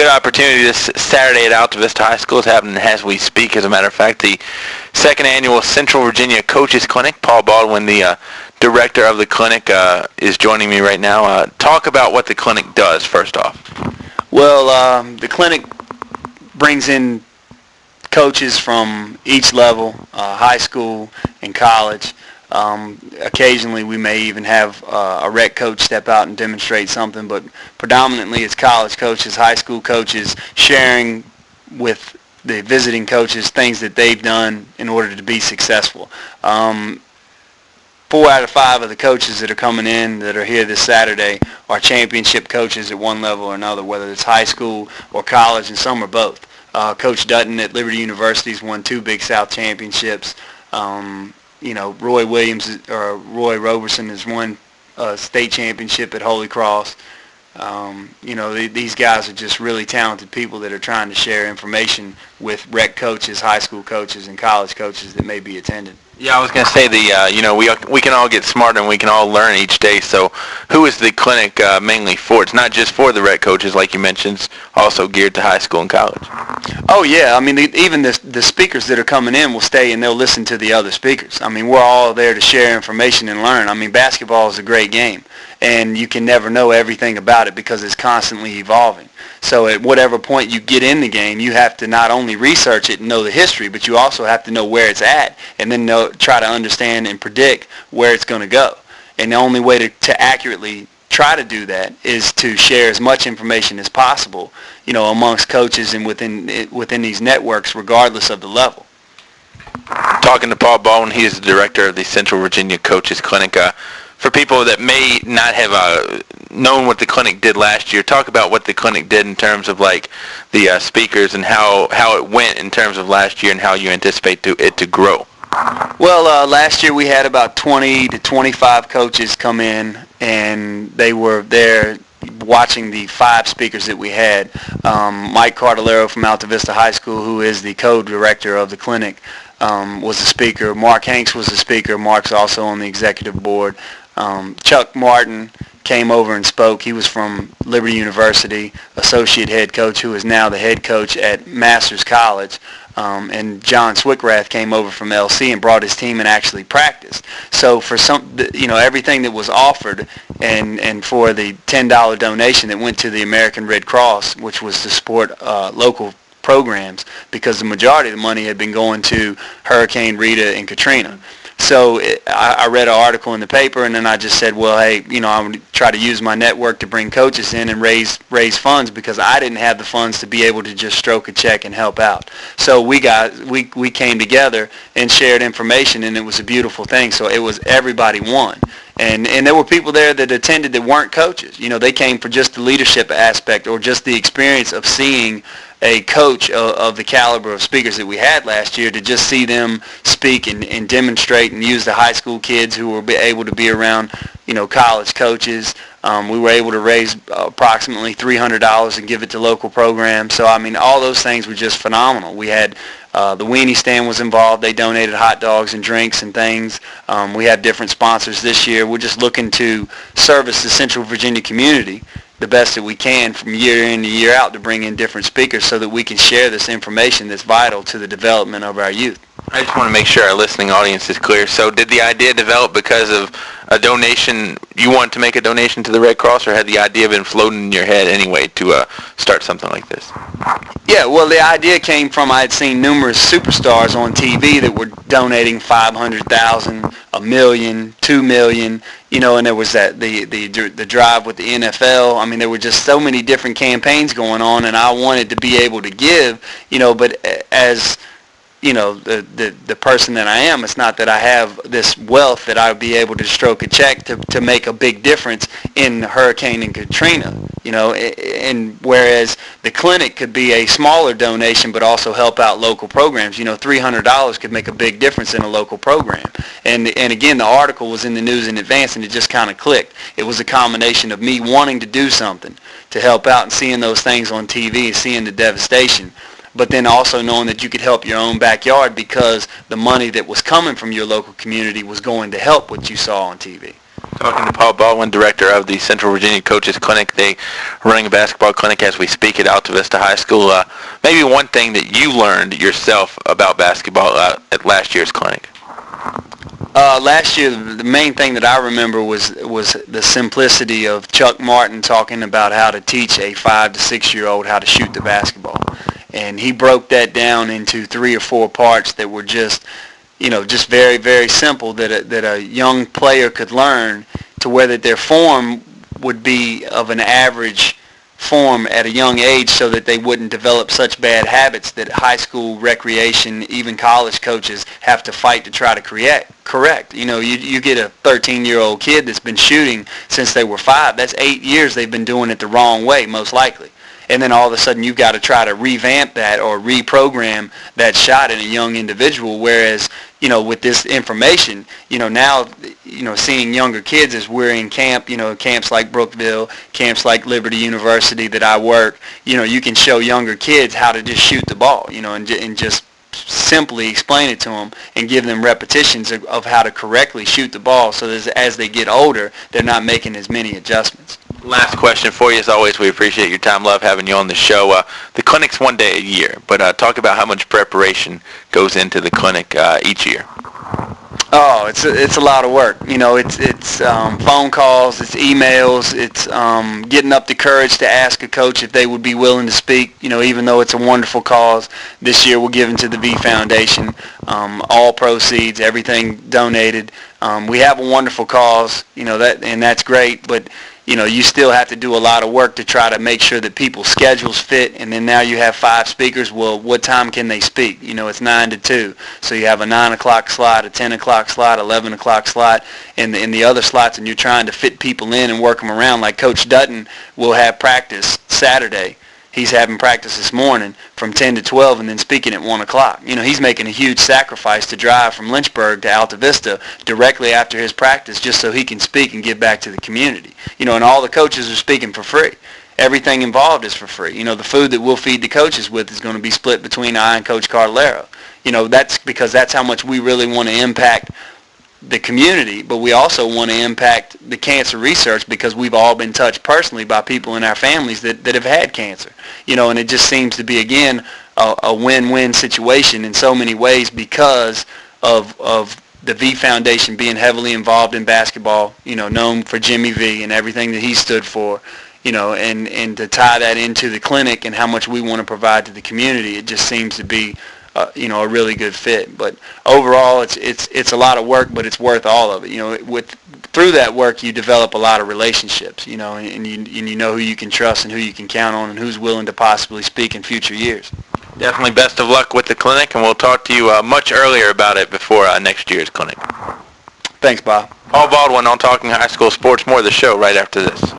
good opportunity this Saturday at Altavista High School. It's happening as we speak. As a matter of fact, the second annual Central Virginia Coaches Clinic. Paul Baldwin, the director of the clinic, is joining me right now. Talk about what the clinic does, first off. Well, the clinic brings in coaches from each level, high school and college. Occasionally we may even have a rec coach step out and demonstrate something, but predominantly it's college coaches, high school coaches sharing with the visiting coaches things that they've done in order to be successful. 4 out of 5 of the coaches that are coming in that are here this Saturday are championship coaches at one level or another, whether it's high school or college, and some are both. Coach Dutton at Liberty University has won 2 Big South championships. Roy Roberson has won a state championship at Holy Cross. These guys are just really talented people that are trying to share information with rec coaches, high school coaches, and college coaches that may be attending. Yeah, I was going to say we can all get smarter and we can all learn each day. So who is the clinic mainly for? It's not just for the rec coaches, like you mentioned, it's also geared to high school and college. Oh, yeah. I mean, even the speakers that are coming in will stay and they'll listen to the other speakers. I mean, we're all there to share information and learn. I mean, basketball is a great game, and you can never know everything about it because it's constantly evolving. So at whatever point you get in the game, you have to not only research it and know the history, but you also have to know where it's at and then try to understand and predict where it's going to go. And the only way to accurately try to do that is to share as much information as possible, amongst coaches and within these networks, regardless of the level. Talking to Paul Baldwin, he is the director of the Central Virginia Coaches Clinic. For people that may not have known what the clinic did last year, talk about what the clinic did in terms of like the speakers and how it went in terms of last year and how you anticipate it to grow. Well, last year we had about 20 to 25 coaches come in, and they were there watching the 5 speakers that we had. Mike Cardellaro from Altavista High School, who is the co-director of the clinic, was a speaker. Mark Hanks was a speaker. Mark's also on the executive board. Chuck Martin came over and spoke. He was from Liberty University, associate head coach, who is now the head coach at Masters College. And John Swickrath came over from LC and brought his team and actually practiced. So for everything that was offered, and for the $10 donation that went to the American Red Cross, which was to support local programs, because the majority of the money had been going to Hurricane Rita and Katrina. So I read an article in the paper, and then I just said, well, hey, I would try to use my network to bring coaches in and raise funds, because I didn't have the funds to be able to just stroke a check and help out. So we came together and shared information, and it was a beautiful thing. So it was everybody won. And there were people there that attended that weren't coaches. They came for just the leadership aspect or just the experience of seeing a coach of the caliber of speakers that we had last year, to just see them speak and demonstrate and use the high school kids who were able to be around, college coaches. We were able to raise approximately $300 and give it to local programs. So, I mean, all those things were just phenomenal. We had the weenie stand was involved. They donated hot dogs and drinks and things. We have different sponsors this year. We're just looking to service the Central Virginia community the best that we can from year in and year out, to bring in different speakers so that we can share this information that's vital to the development of our youth. I just want to make sure our listening audience is clear. So did the idea develop because of a donation? You wanted to make a donation to the Red Cross, or had the idea been floating in your head anyway to start something like this? Yeah, well, the idea came from, I had seen numerous superstars on TV that were donating $500,000, $1 million, $2 million, and there was the drive with the NFL. I mean, there were just so many different campaigns going on, and I wanted to be able to give, but as the person that I am, it's not that I have this wealth that I would be able to stroke a check to make a big difference in Hurricane and Katrina, and whereas the clinic could be a smaller donation but also help out local programs. $300 could make a big difference in a local program. And again, the article was in the news in advance, and it just kind of clicked. It was a combination of me wanting to do something to help out and seeing those things on TV and seeing the devastation, but then also knowing that you could help your own backyard because the money that was coming from your local community was going to help what you saw on TV. Talking to Paul Baldwin, director of the Central Virginia Coaches Clinic. They are running a basketball clinic as we speak at Altavista High School. Maybe one thing that you learned yourself about basketball at last year's clinic. Last year, the main thing that I remember was the simplicity of Chuck Martin talking about how to teach a 5 to 6 year old how to shoot the basketball, and he broke that down into 3 or 4 parts that were just very, very simple that a young player could learn to where that their form would be of an average form at a young age so that they wouldn't develop such bad habits that high school recreation, even college coaches have to fight to try to correct. You get a 13-year-old kid that's been shooting since they were 5. That's 8 years they've been doing it the wrong way, most likely. And then all of a sudden you've got to try to revamp that or reprogram that shot in a young individual, whereas, with this information, now, seeing younger kids as we're in camp, camps like Brookville, camps like Liberty University that I work, you can show younger kids how to just shoot the ball, and just simply explain it to them and give them repetitions of how to correctly shoot the ball so that as they get older, they're not making as many adjustments. Last question for you. As always, we appreciate your time. Love having you on the show. The clinic's one day a year, but talk about how much preparation goes into the clinic each year. Oh, it's a lot of work. It's phone calls, it's emails, it's getting up the courage to ask a coach if they would be willing to speak. Even though it's a wonderful cause, this year we're giving to the V Foundation. All proceeds, everything donated. We have a wonderful cause, and that's great, but you still have to do a lot of work to try to make sure that people's schedules fit, and then now you have 5 speakers. Well, what time can they speak? It's 9 to 2, so you have a 9 o'clock slot, a 10 o'clock slot, 11 o'clock slot, and in the other slots, and you're trying to fit people in and work them around. Like Coach Dutton will have practice Saturday. He's having practice this morning from 10 to 12 and then speaking at 1 o'clock. He's making a huge sacrifice to drive from Lynchburg to Altavista directly after his practice just so he can speak and give back to the community. And all the coaches are speaking for free. Everything involved is for free. The food that we'll feed the coaches with is going to be split between I and Coach Cardallero. That's because that's how much we really want to impact the community, but we also want to impact the cancer research because we've all been touched personally by people in our families that have had cancer. And it just seems to be, again, a win-win situation in so many ways because of the V Foundation being heavily involved in basketball, known for Jimmy V and everything that he stood for, and to tie that into the clinic and how much we want to provide to the community, it just seems to be a really good fit. But overall, it's a lot of work, but it's worth all of it. Through that work, you develop a lot of relationships, and you know who you can trust and who you can count on and who's willing to possibly speak in future years. Definitely best of luck with the clinic, and we'll talk to you much earlier about it before next year's clinic. Thanks, Bob. Paul Baldwin on Talking High School Sports. More of the show right after this.